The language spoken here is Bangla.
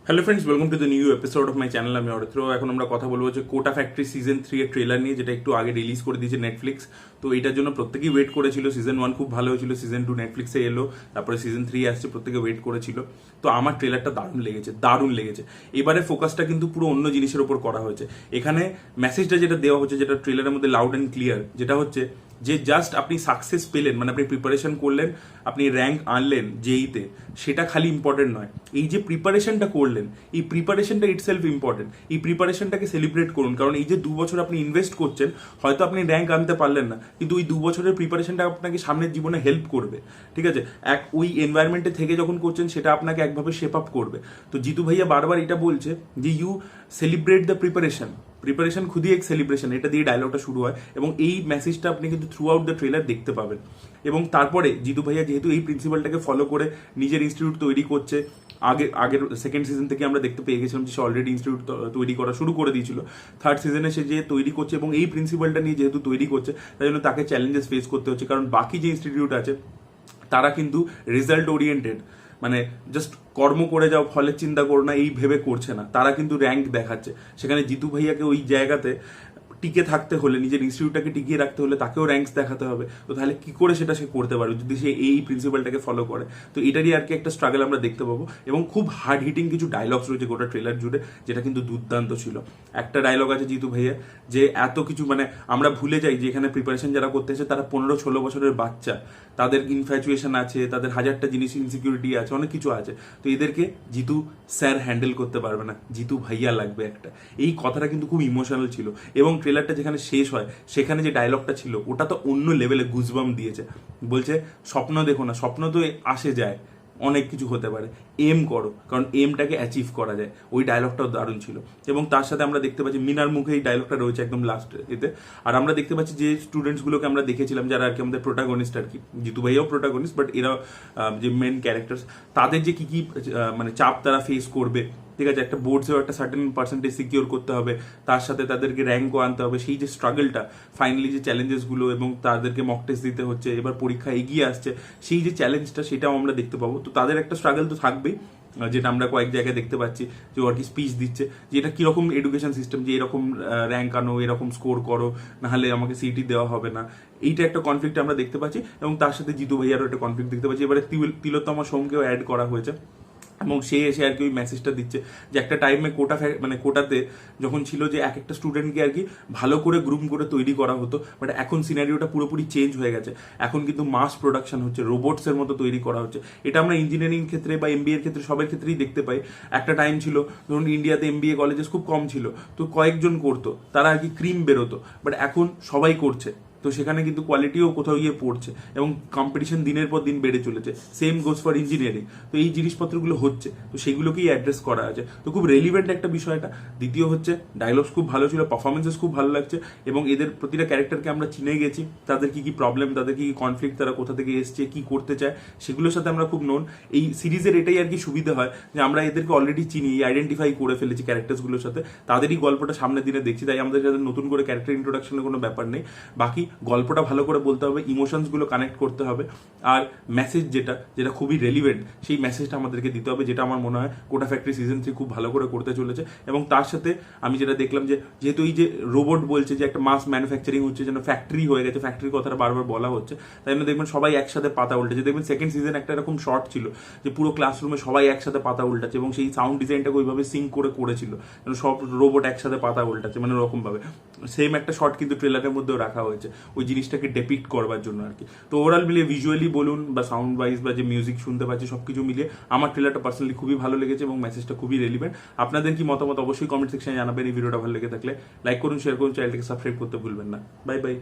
Hello friends, welcome to the new episode of my channel. আমি অরিত্র। এখন আমরা কথা বলবো যে কোটা ফ্যাক্টরি সিজন 3 এর ট্রেলার নিয়ে, যেটা একটু আগে রিলিজ করে দিয়েছে নেটফ্লিক্স। তো এটার জন্য প্রত্যেকেই ওয়েট করেছিল। সিজন 1 খুব ভালো হয়েছিল, সিজন 2 নেটফ্লিক্সে এলো, তারপরে সিজন 3 আসছে, প্রত্যেকে ওয়েট করেছিল। তো আমার ট্রেলারটা দারুণ লেগেছে। এবারে ফোকাসটা কিন্তু পুরো অন্য জিনিসের উপর করা হয়েছে। এখানে মেসেজটা যেটা দেওয়া হচ্ছে, যেটা ট্রেলারের মধ্যে লাউড অ্যান্ড ক্লিয়ার, যেটা হচ্ছে যে জাস্ট আপনি সাকসেস পেলেন, মানে আপনি প্রিপারেশন করলেন, আপনি র্যাঙ্ক আনলেন জেইতে, সেটা খালি ইম্পর্টেন্ট নয়। এই যে প্রিপারেশনটা করলেন, এই প্রিপারেশনটা ইটসেলফ ইম্পর্টেন্ট। এই প্রিপারেশনটাকে সেলিব্রেট করুন, কারণ এই যে 2 বছর আপনি ইনভেস্ট করছেন, হয়তো আপনি র্যাঙ্ক আনতে পারলেন না, কিন্তু ওই 2 বছরের প্রিপারেশনটা আপনাকে সামনের জীবনে হেল্প করবে। ঠিক আছে, ওই এনভায়রনমেন্টে থেকে যখন করছেন, সেটা আপনাকে একভাবে শেপ আপ করবে। তো জিতু ভাইয়া বারবার এটা বলছে যে ইউ সেলিব্রেট দ্য প্রিপারেশন খুদই এক সেলিব্রেশন, এটা দিয়ে ডায়লগটা শুরু হয়। এবং এই মেসেজটা আপনি কিন্তু থ্রু আউট দ্য ট্রেলার দেখতে পাবেন। এবং তারপরে জিতু ভাইয়া যেহেতু এই প্রিন্সিপালটাকে ফলো করে নিজের ইনস্টিটিউট তৈরি করছে, আগের সেকেন্ড সিজন থেকে আমরা দেখতে পেয়ে গেছিলাম যে সে অলরেডি ইনস্টিটিউট তৈরি করা শুরু করে দিয়েছিল। থার্ড সিজনে সে যে তৈরি করছে এবং এই প্রিন্সিপালটা নিয়ে যেহেতু তৈরি করছে, তাই জন্য তাকে চ্যালেঞ্জেস ফেস করতে হচ্ছে। কারণ বাকি যে ইনস্টিটিউট আছে তারা কিন্তু রেজাল্ট ওরিয়েন্টেড, মানে জাস্ট কর্ম করে যাও, ফলের চিন্তা করো না, এই ভেবে করছে না। তারা কিন্তু র্যাঙ্ক দেখাচ্ছে। সেখানে জিতু ভাইয়াকে ওই জায়গাতে টিকে থাকতে হলে, নিজের ইনস্টিটিউটটাকে টিকিয়ে রাখতে হলে তাকেও র্যাঙ্কস দেখাতে হবে। তো তাহলে কি করে সেটা সে করতে পারবে যদি সে এই প্রিন্সিপালটাকে ফলো করে? তো এটারই আর কি একটা স্ট্রাগল আমরা দেখতে পাবো। এবং খুব হার্ড হিটিং কিছু ডায়লগস রয়েছে গোটা ট্রেলার জুড়ে, যেটা কিন্তু দুর্দান্ত ছিল। একটা ডায়লগ আছে জিতু ভাইয়া, যে এত কিছু, মানে আমরা ভুলে যাই যে এখানে প্রিপারেশন যারা করতে এসে তারা 15-16 বছরের বাচ্চা, তাদের ইনফ্যাচুয়েশন আছে, তাদের হাজারটা জিনিস ইনসিকিউরিটি আছে, অনেক কিছু আছে। তো এদেরকে জিতু স্যার হ্যান্ডেল করতে পারবে না, জিতু ভাইয়া লাগবে একটা। এই কথাটা কিন্তু খুব ইমোশনাল ছিল। এবং ট্রেলারটা যেখানে শেষ হয়, সেখানে যে ডায়লগটা ছিল, ওটা তো অন্য লেভেলে গুজবাম দিয়েছে। বলছে স্বপ্ন দেখো না, স্বপ্ন তো আসে যায়, অনেক কিছু হতে পারে, এম করো, কারণ এমটাকে অ্যাচিভ করা যায়। ওই ডায়লগটাও দারুণ ছিল। এবং তার সাথে আমরা দেখতে পাচ্ছি মিনার মুখে এই ডায়লগটা রয়েছে একদম লাস্ট এতে। আর আমরা দেখতে পাচ্ছি যে স্টুডেন্টসগুলোকে আমরা দেখেছিলাম, যারা আর কি আমাদের প্রোটাগনিস্ট আর কি, জিতু ভাইয়াও প্রোটাগনিস্ট, বাট এরা যে মেন ক্যারেক্টার্স, তাদের যে কি মানে চাপ তারা ফেস করবে। ঠিক আছে, একটা বোর্ডসেও একটা সার্টেন পার্সেন্টেজ সিকিওর করতে হবে, তার সাথে তাদেরকে র্যাঙ্কও আনতে হবে। সেই যে স্ট্রাগলটা, ফাইনালি যে চ্যালেঞ্জেসগুলো, এবং তাদেরকে মক টেস্ট দিতে হচ্ছে, এবার পরীক্ষা এগিয়ে আসছে, সেই যে চ্যালেঞ্জটা, সেটাও আমরা দেখতে পাবো। তো তাদের একটা স্ট্রাগল তো থাকবেই, যেটা আমরা কয়েক জায়গায় দেখতে পাচ্ছি যে আর কি স্পিচ দিচ্ছে যে এটা কিরকম এডুকেশন সিস্টেম, যে এরকম র্যাঙ্ক আনো, এরকম স্কোর করো, নাহলে আমাকে সিটি দেওয়া হবে না। এইটা একটা কনফ্লিক্ট আমরা দেখতে পাচ্ছি। এবং তার সাথে জিতু ভাইয়ারও একটা কনফ্লিক্ট দেখতে পাচ্ছি। এবারে তিলোত্তমা সোমকেও অ্যাড করা হয়েছে, এবং সে এসে আর কি ওই মেসেজটা দিচ্ছে যে একটা টাইমে মানে কোটাতে যখন ছিল যে এক একটা স্টুডেন্টকে আর কি ভালো করে গ্রুম করে তৈরি করা হতো, বাট এখন সিনারিওটা পুরোপুরি চেঞ্জ হয়ে গেছে। এখন কিন্তু মাস প্রোডাকশন হচ্ছে, রোবটসের মতো তৈরি করা হচ্ছে। এটা আমরা ইঞ্জিনিয়ারিং ক্ষেত্রে বা এমবিএর ক্ষেত্রে, সবার ক্ষেত্রেই দেখতে পাই। একটা টাইম ছিল, ধরুন ইন্ডিয়াতে এমবিএ কলেজেস খুব কম ছিল, তো কয়েকজন করতো, তারা আর কি ক্রিম বেরোতো, বাট এখন সবাই করছে। তো সেখানে কিন্তু কোয়ালিটিও কোথাও গিয়ে পড়ছে, এবং কম্পিটিশন দিনের পর দিন বেড়ে চলেছে। Same goes for engineering. তো এই জিনিসপত্রগুলো হচ্ছে, তো সেগুলোকেই অ্যাড্রেস করা আছে। তো খুব রেলিভেন্ট একটা বিষয়টা। দ্বিতীয় হচ্ছে ডায়লগস খুব ভালো ছিল, পারফরমেন্সেস খুব ভালো লাগছে, এবং এদের প্রতিটা ক্যারেক্টারকে আমরা চিনে গেছি, তাদের কি কি প্রবলেম, তাদের কি কি কনফ্লিক্ট, তারা কোথা থেকে এসছে, কি করতে চায়, সেগুলোর সাথে আমরা খুব নোন। এই সিরিজের এটাই আর কি সুবিধা হয় যে আমরা এদেরকে অলরেডি চিনি, আইডেন্টিফাই করে ফেলেছি ক্যারেক্টারসগুলোর সাথে, তাদেরই গল্পটা সামনের দিনে দেখছি, তাই আমাদের সাথে নতুন করে ক্যারেক্টার ইন্ট্রোডাকশনের কোনো ব্যাপার নেই। বাকি গল্পটা ভালো করে বলতে হবে, ইমোশনসগুলো কানেক্ট করতে হবে, আর মেসেজ যেটা যেটা খুবই রেলিভেন্ট, সেই মেসেজটা আমাদেরকে দিতে হবে, যেটা আমার মনে হয় কোটা ফ্যাক্টরি সিজন 3 খুব ভালো করে করতে চলেছে। এবং তার সাথে আমি যেটা দেখলাম যে যেহেতু এই যে রোবট বলছে যে একটা মাস ম্যানুফ্যাকচারিং হচ্ছে, যেন ফ্যাক্টরি হয়ে গেছে, ফ্যাক্টরির কথাটা বারবার বলা হচ্ছে, তাই জন্য দেখবেন সবাই একসাথে পাতা উল্টেছে। দেখবেন সেকেন্ড সিজন একটা এরকম শর্ট ছিল যে পুরো ক্লাসরুমে সবাই একসাথে পাতা উল্টাচ্ছে, এবং সেই সাউন্ড ডিজাইনটাকে ওইভাবে সিঙ্ক করে করেছিল, যেন সব রোবট একসাথে পাতা উল্টাচ্ছে, মানে ওরকম ভাবে। সেম একটা শর্ট কিন্তু ট্রেলারের মধ্যেও রাখা হয়েছে, ওই জিনিসটাকে ডেপিক্ট করবার জন্য আর কি। তো ওভারঅল মিলিয়ে ভিজুয়ালি বলুন বা সাউন্ড ওয়াইজ বা যে মিউজিক শুনতে পাচ্ছি, সবকিছু মিলিয়ে আমার ট্রেলারটা পার্সোনালি খুবই ভালো লেগেছে, এবং মেসেজটা খুবই রেলিভেন্ট। আপনাদের কি মতামত অবশ্যই কমেন্ট সেকশনে জানাবেন। এই ভিডিওটা ভালো লেগে থাকলে লাইক করুন, শেয়ার করুন, চ্যানেলটাকে সাবস্ক্রাইব করতে ভুলবেন না। Bye bye.